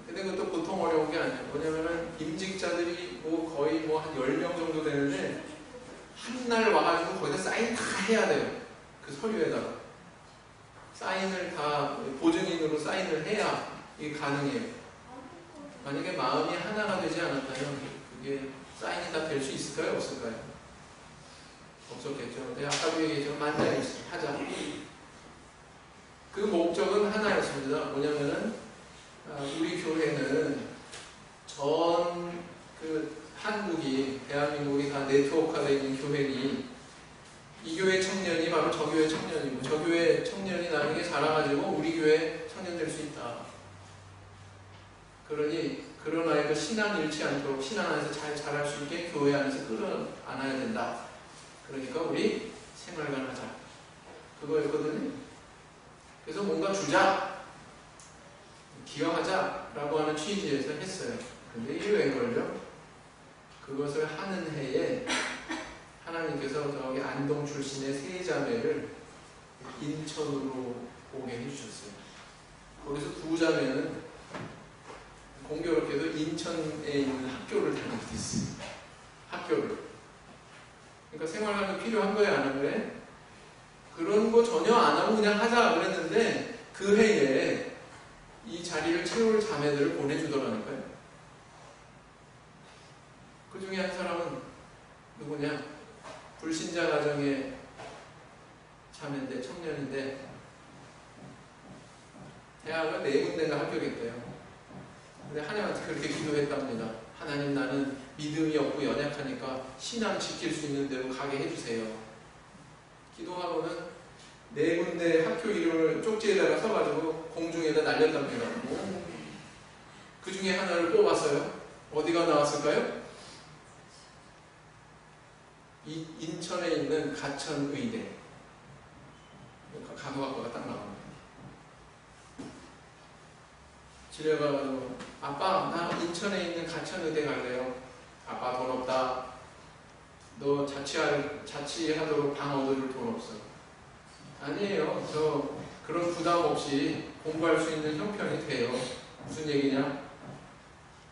근데 그것도 보통 어려운 게 아니에요. 뭐냐면은 임직자들이 뭐 거의 뭐 한 10명 정도 되는데 한 날 와가지고 거기다 사인 다 해야 돼요. 그 서류에다가. 사인을 다 보증인으로 사인을 해야 이게 가능해요. 만약에 마음이 하나가 되지 않았다면 그게 사인이 다 될 수 있을까요? 없을까요? 없었겠죠. 근데 아까도 얘기했지만 만장일치 하자. 그 목적은 하나였습니다. 뭐냐면은 우리 교회는 전 한국이, 대한민국이 다 네트워크가 되어 있는 교회니 이 교회 청년이 바로 저 교회 청년이고 저 교회 청년이 나중에 자라가지고 우리 교회 청년 될 수 있다. 그러니 그런 아이가 신앙 잃지 않도록 신앙 안에서 잘 자랄 수 있게 교회 안에서 끌어안아야 된다. 그러니까 우리 생활관 하자. 그거였거든요. 그래서 뭔가 주자, 기여하자라고 하는 취지에서 했어요. 근데 이게 왜 걸려? 그것을 하는 해에 하나님께서 저기 안동 출신의 세 자매를 인천으로 오게 해주셨어요. 거기서 두 자매는 공교롭게도 인천에 있는 학교를 다니게 됐어요. 학교를. 그러니까 생활관이 필요한 거예요, 안 한 거예요? 그런 거 전혀 안 하고 그냥 하자 그랬는데 그 해에 이 자리를 채울 자매들을 보내주더라니까요. 그 중에 한 사람은 누구냐? 불신자 가정의 자매인데, 청년인데 대학을 4군데가 합격했대요. 근데 하나님한테 그렇게 기도했답니다. 하나님, 나는 믿음이 없고 연약하니까 신앙 지킬 수 있는 대로 가게 해주세요. 기도하고는 4군데 학교 이름을 쪽지에다가 써가지고 공중에다 날렸답니다. 그 중에 하나를 뽑았어요. 어디가 나왔을까요? 인천에 있는 가천의대. 간호학과가 딱 나옵니다. 집에 가가지고 아빠, 나 인천에 있는 가천의대 갈래요. 아빠 돈 없다. 너 자취하도록 방 얻어줄 돈 없어. 아니에요. 저 그런 부담 없이 공부할 수 있는 형편이 돼요. 무슨 얘기냐?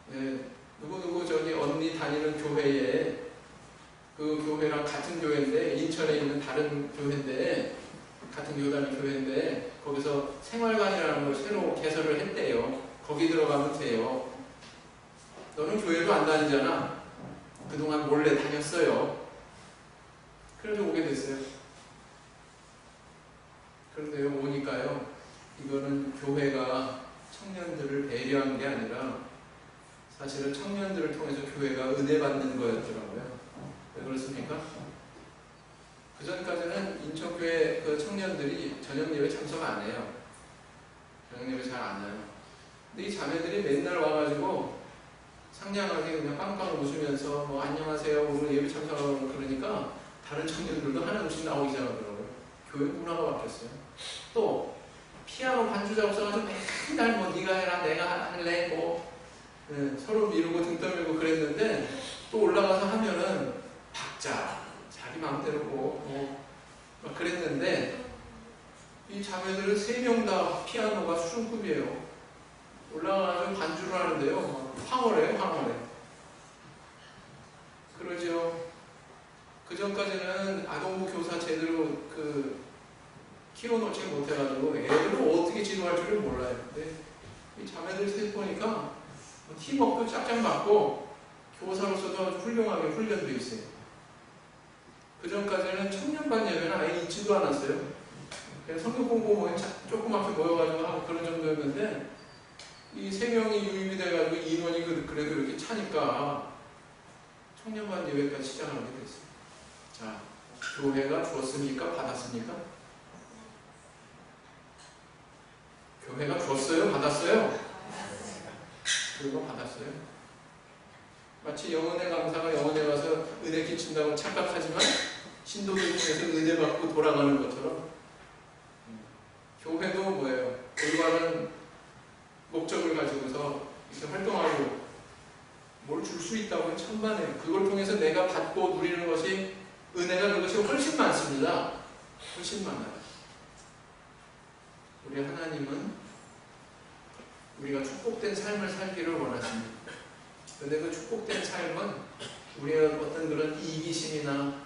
네, 누구 저기 언니 다니는 교회에, 그 교회랑 같은 교회인데, 인천에 있는 다른 교회인데, 같은 교회 다니는 교회인데 거기서 생활관이라는 걸 새로 개설을 했대요. 거기 들어가면 돼요. 너는 교회도 안 다니잖아. 그동안 몰래 다녔어요. 그래서 오게 됐어요. 그런데 오니까요, 이거는 교회가 청년들을 배려한 게 아니라 사실은 청년들을 통해서 교회가 은혜 받는 거였더라고요. 왜 그렇습니까? 그 전까지는 인천교회 그 청년들이 저녁 예배 참석 안 해요. 저녁 예배 잘 안 와요. 근데 이 자매들이 맨날 와가지고 상냥하게 그냥 빵빵 웃으면서 뭐 안녕하세요, 오늘 예배 참석하고 그러니까 다른 청년들도 하나둘씩 나오기 시작하더라고요. 교회 문화가 바뀌었어요. 또 피아노 반주자 없어가지고 맨날 뭐 네가 해라 내가 할래 뭐 서로 미루고 등 떠밀고 그랬는데 또 올라가서 하면은 박자 자기 마음대로 뭐 막 그랬는데 이 자매들은 3명 다 피아노가 수준급이에요. 올라가서 반주를 하는데요, 황홀해요, 황홀해. 그러죠. 그 전까지는 아동부 교사 제대로 키워놓지 못해가지고 애들을 어떻게 지도할 줄을 몰라요. 근데 이 자매들 셋 보니까 팀워크 짝짝 맞고 교사로서도 아주 훌륭하게 훈련되어 있어요. 그 전까지는 청년반 예배는 아예 있지도 않았어요. 그냥 성경 공부 뭐 조그맣게 모여가지고 하고 그런 정도였는데 이 3명이 유입이 돼가지고 인원이 그래도 이렇게 차니까 청년반 예배까지 시작하게 됐어요. 자, 교회가 주었습니까? 받았습니까? 교회가 줬어요? 받았어요? 교회가 받았어요. 마치 영혼의 강사가 영혼에 가서 은혜 끼친다고 착각하지만 신도들 중에서 은혜 받고 돌아가는 것처럼 교회도 뭐예요? 올바른 목적을 가지고서 이렇게 활동하고 뭘 줄 수 있다고 천만에요. 그걸 통해서 내가 받고 누리는 것이 은혜가 그것이 훨씬 많습니다. 훨씬 많아요. 우리 하나님은 우리가 축복된 삶을 살기를 원하십니다. 그런데 그 축복된 삶은 우리의 어떤 그런 이기심이나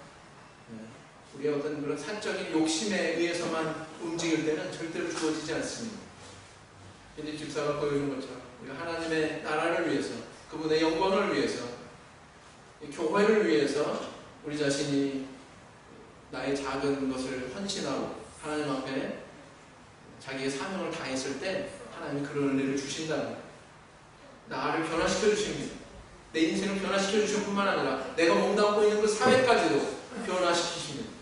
우리의 어떤 그런 사적인 욕심에 의해서만 움직일 때는 절대로 주어지지 않습니다. 핀립 집사가 보여준 것처럼 우리가 하나님의 나라를 위해서, 그분의 영광을 위해서, 교회를 위해서 우리 자신이 나의 작은 것을 헌신하고 하나님 앞에 자기의 사명을 다했을 때 하나님이 그런 은혜를 주신다는, 나를 변화시켜 주십니다. 내 인생을 변화시켜 주실 뿐만 아니라 내가 몸담고 있는 그 사회까지도 변화시키십니다.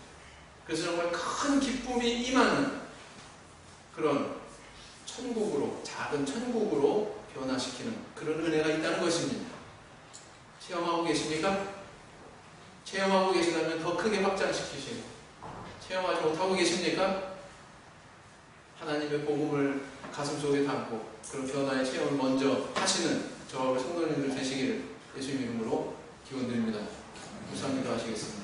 그래서 정말 큰 기쁨이 임하는 그런 천국으로, 작은 천국으로 변화시키는 그런 은혜가 있다는 것입니다. 체험하고 계십니까? 체험하고 계시다면 더 크게 확장시키시고, 체험하지 못하고 계십니까? 하나님의 복음을 가슴속에 담고 그런 변화의 체험을 먼저 하시는 저와 성도님들 되시기를 예수님 이름으로 기원드립니다. 감사합니다. 하시겠습니다.